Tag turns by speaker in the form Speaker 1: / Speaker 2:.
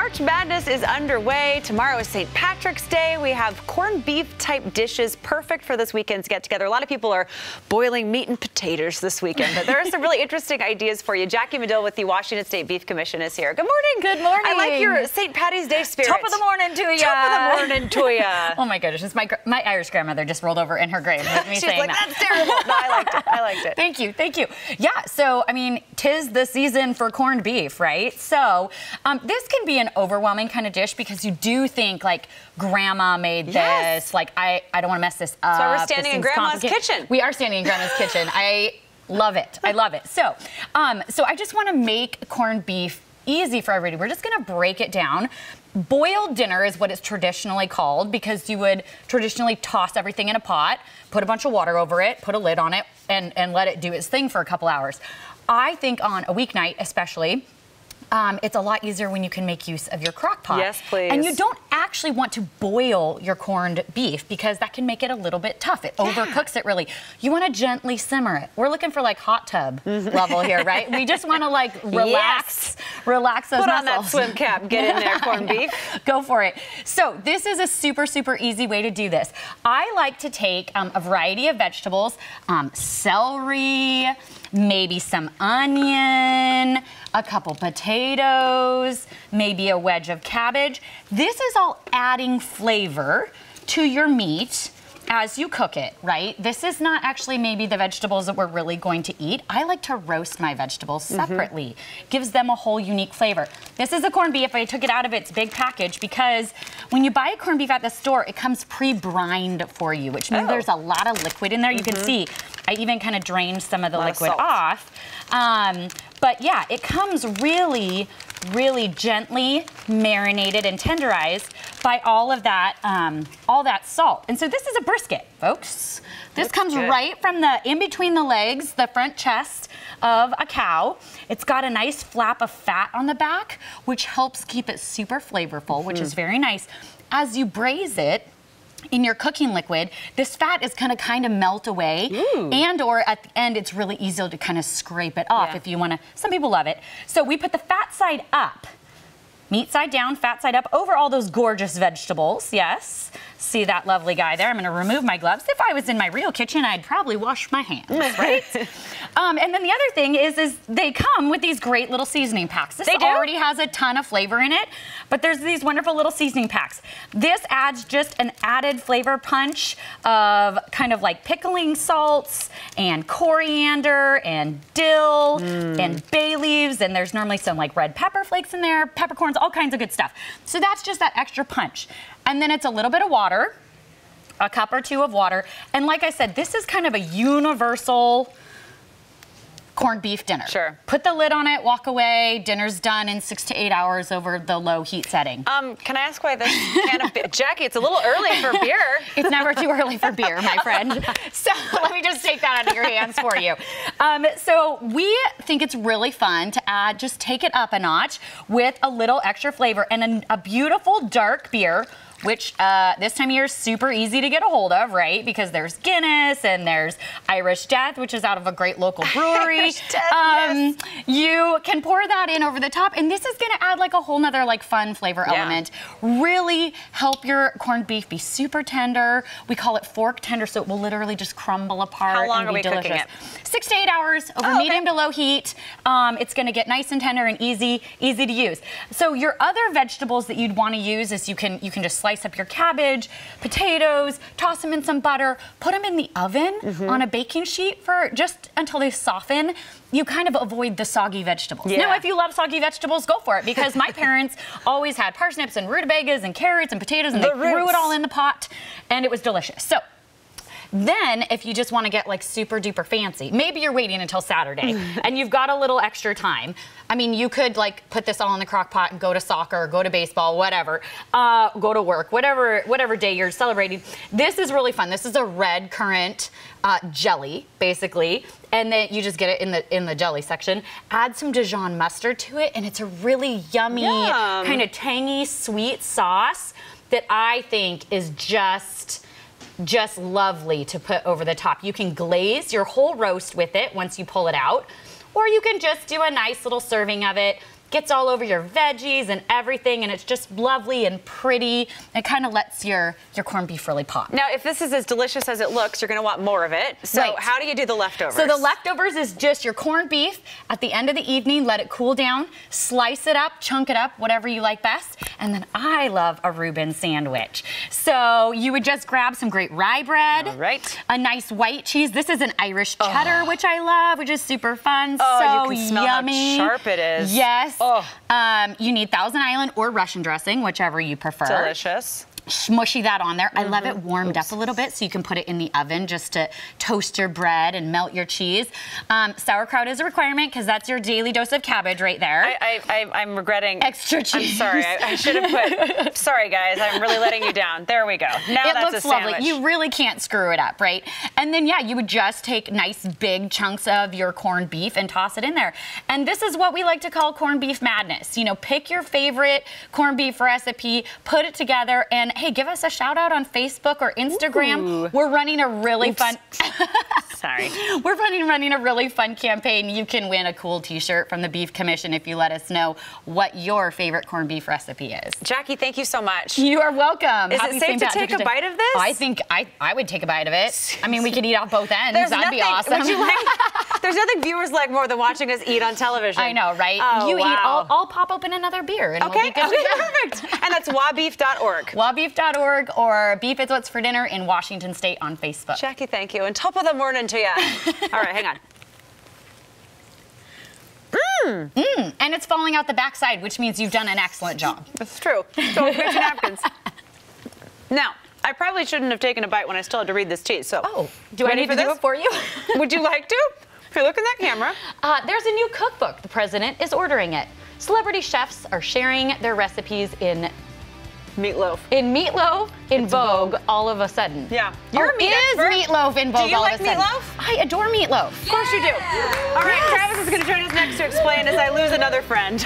Speaker 1: March Madness is underway. Tomorrow is St. Patrick's Day. We have corned beef type dishes perfect for this weekend's get together. A lot of people are boiling meat and potatoes this weekend, but there are some really interesting ideas for you. Jackie Medill with the Washington State Beef Commission is here. Good morning.
Speaker 2: Good morning.
Speaker 1: I like your St. Patty's Day spirit.
Speaker 2: Top of the morning to ya.
Speaker 1: Top of the morning to ya.
Speaker 2: Oh my goodness, my Irish grandmother just rolled over in her grave with me
Speaker 1: She's
Speaker 2: saying
Speaker 1: like,
Speaker 2: that.
Speaker 1: that's terrible. No, I liked it. I liked it.
Speaker 2: Thank you, thank you. Yeah, so I mean, 'tis the season for corned beef, right? So this can be an overwhelming kind of dish because you do think like grandma made this. Like I don't want to mess this up.
Speaker 1: So we're standing in grandma's kitchen.
Speaker 2: We are standing in grandma's kitchen. I love it. I love it. So, so I just want to make corned beef easy for everybody. We're just going to break it down. Boiled dinner is what it's traditionally called because you would traditionally toss everything in a pot, put a bunch of water over it, put a lid on it, and let it do its thing for a couple hours. I think on a weeknight especially, it's a lot easier when you can make use of your crock pot.
Speaker 1: Yes, please.
Speaker 2: And you don't actually want to boil your corned beef because that can make it a little bit tough. It overcooks it really. You want to gently simmer it. We're looking for like hot tub level here, right? We just want to like relax, relax those
Speaker 1: muscles.
Speaker 2: Put
Speaker 1: on that swim cap, get in there, corned beef.
Speaker 2: Go for it. So this is a super, super easy way to do this. I like to take a variety of vegetables, celery, maybe some onion, a couple potatoes, maybe a wedge of cabbage. This is all adding flavor to your meat as you cook it, right? This is not actually maybe the vegetables that we're really going to eat. I like to roast my vegetables separately. Gives them a whole unique flavor. This is a corned beef. I took it out of its big package because when you buy a corned beef at the store, it comes pre-brined for you, which means there's a lot of liquid in there. You can see I even kind of drained some of the liquid off. But yeah, it comes really, really gently marinated and tenderized by all of that salt. And so this is a brisket, folks. This comes right from the in between the legs, the front chest of a cow. It's got a nice flap of fat on the back, which helps keep it super flavorful, which is very nice. As you braise it, in your cooking liquid, this fat is gonna kind of melt away, and or at the end, it's really easy to kind of scrape it off if you wanna. Some people love it. So we put the fat side up, meat side down, fat side up, over all those gorgeous vegetables, yes. See that lovely guy there? I'm gonna remove my gloves. If I was in my real kitchen, I'd probably wash my hands, right? And then the other thing is they come with these great little seasoning packs. This already has a ton of flavor in it, but there's these wonderful little seasoning packs. This adds just an added flavor punch of kind of like pickling salts and coriander and dill and bay leaves, and there's normally some like red pepper flakes in there, peppercorns, all kinds of good stuff. So that's just that extra punch. And then it's a little bit of water, a cup or two of water. And like I said, this is kind of a universal corned beef dinner.
Speaker 1: Sure.
Speaker 2: Put the lid on it, walk away, dinner's done in 6 to 8 hours over the low heat setting.
Speaker 1: Can I ask why this can of beer? Jackie, it's a little early for beer.
Speaker 2: It's never too early for beer, my friend. So let me just take that out of your hands for you. So we think it's really fun to add, just take it up a notch with a little extra flavor and a beautiful dark beer, which this time of year is super easy to get a hold of, right? Because there's Guinness and there's Irish Death, which is out of a great local brewery.
Speaker 1: Irish Death, yes.
Speaker 2: You can pour that in over the top, and this is gonna add like a whole nother like fun flavor element. Really help your corned beef be super tender. We call it fork tender, so it will literally just crumble apart.
Speaker 1: How long
Speaker 2: and
Speaker 1: are we
Speaker 2: delicious.
Speaker 1: cooking it?
Speaker 2: 6 to 8 hours over medium to low heat. It's gonna get nice and tender and easy to use. So your other vegetables that you'd wanna use is you can just slice up your cabbage, potatoes, toss them in some butter, put them in the oven on a baking sheet for just until they soften. You kind of avoid the soggy vegetables. Now, if you love soggy vegetables, go for it, because my parents always had parsnips and rutabagas and carrots and potatoes, and they threw it all in the pot, and it was delicious. So then, if you just want to get like super duper fancy, maybe you're waiting until Saturday and you've got a little extra time. I mean, you could like put this all in the crock pot and go to soccer, go to baseball, whatever, go to work, whatever day you're celebrating. This is really fun. This is a red currant jelly, basically, and then you just get it in the jelly section. Add some Dijon mustard to it, and it's a really yummy, kind of tangy, sweet sauce that I think is just lovely to put over the top. You can glaze your whole roast with it once you pull it out, or you can just do a nice little serving of it gets all over your veggies and everything, and it's just lovely and pretty. It kind of lets your corned beef really pop.
Speaker 1: Now, if this is as delicious as it looks, you're going to want more of it. So
Speaker 2: Right.
Speaker 1: how do you do the leftovers?
Speaker 2: So the leftovers is just your corned beef. At the end of the evening, let it cool down, slice it up, chunk it up, whatever you like best. And then I love a Reuben sandwich. So you would just grab some great rye bread,
Speaker 1: All right.
Speaker 2: a nice white cheese. This is an Irish cheddar, which I love, which is super fun.
Speaker 1: Oh,
Speaker 2: so
Speaker 1: you can smell
Speaker 2: yummy.
Speaker 1: how sharp it is.
Speaker 2: Yes.
Speaker 1: Oh.
Speaker 2: You need Thousand Island or Russian dressing, whichever you prefer.
Speaker 1: Delicious.
Speaker 2: Smushy that on there. I love it warmed up a little bit so you can put it in the oven just to toast your bread and melt your cheese. Sauerkraut is a requirement because that's your daily dose of cabbage right there.
Speaker 1: I'm regretting.
Speaker 2: Extra cheese.
Speaker 1: I'm sorry. I should have put. Sorry, guys. I'm really letting you down. There we go. Now
Speaker 2: It
Speaker 1: that's
Speaker 2: looks
Speaker 1: a sandwich.
Speaker 2: lovely. You really can't screw it up, right? And then, yeah, you would just take nice big chunks of your corned beef and toss it in there. And this is what we like to call corned beef madness. You know, pick your favorite corned beef recipe, put it together, and hey, give us a shout out on Facebook or Instagram.
Speaker 1: Ooh.
Speaker 2: We're running a really fun.
Speaker 1: Sorry.
Speaker 2: We're running a really fun campaign. You can win a cool T-shirt from the Beef Commission if you let us know what your favorite corned beef recipe is.
Speaker 1: Jackie, thank you so much.
Speaker 2: You are welcome.
Speaker 1: Is
Speaker 2: Happy
Speaker 1: it safe
Speaker 2: St.
Speaker 1: to
Speaker 2: Patrick's
Speaker 1: take a
Speaker 2: Day.
Speaker 1: bite of this?
Speaker 2: I think I would take a bite of it. I mean, we could eat off both ends.
Speaker 1: There's
Speaker 2: That'd be
Speaker 1: nothing-
Speaker 2: awesome.
Speaker 1: Would you like, there's nothing viewers like more than watching us eat on television.
Speaker 2: I know, right?
Speaker 1: Oh,
Speaker 2: you eat,
Speaker 1: wow.
Speaker 2: I'll pop open another beer and
Speaker 1: Okay,
Speaker 2: we'll be good to go.
Speaker 1: perfect. And that's wabeef.org.
Speaker 2: Wabeef.org or Beef is What's for Dinner in Washington State on Facebook.
Speaker 1: Jackie, thank you. And top of the morning to you. All right, hang on.
Speaker 2: And it's falling out the backside, which means you've done an excellent job.
Speaker 1: It's true. So get your napkins. Now, I probably shouldn't have taken a bite when I still had to read this cheese. So,
Speaker 2: Oh, do I
Speaker 1: ready
Speaker 2: need
Speaker 1: for
Speaker 2: to do
Speaker 1: this?
Speaker 2: it for you?
Speaker 1: Would you like to? If you look in that camera.
Speaker 2: There's a new cookbook. The president is ordering it. Celebrity chefs are sharing their recipes in
Speaker 1: Meatloaf.
Speaker 2: Meatloaf in Vogue all of a sudden.
Speaker 1: Yeah. You're a meat
Speaker 2: is
Speaker 1: expert.
Speaker 2: Meatloaf in Vogue
Speaker 1: Do you
Speaker 2: all
Speaker 1: like
Speaker 2: of a sudden.
Speaker 1: meatloaf?
Speaker 2: I adore meatloaf.
Speaker 1: Of course you do. All right, Travis is going to join us next to explain as I lose another friend.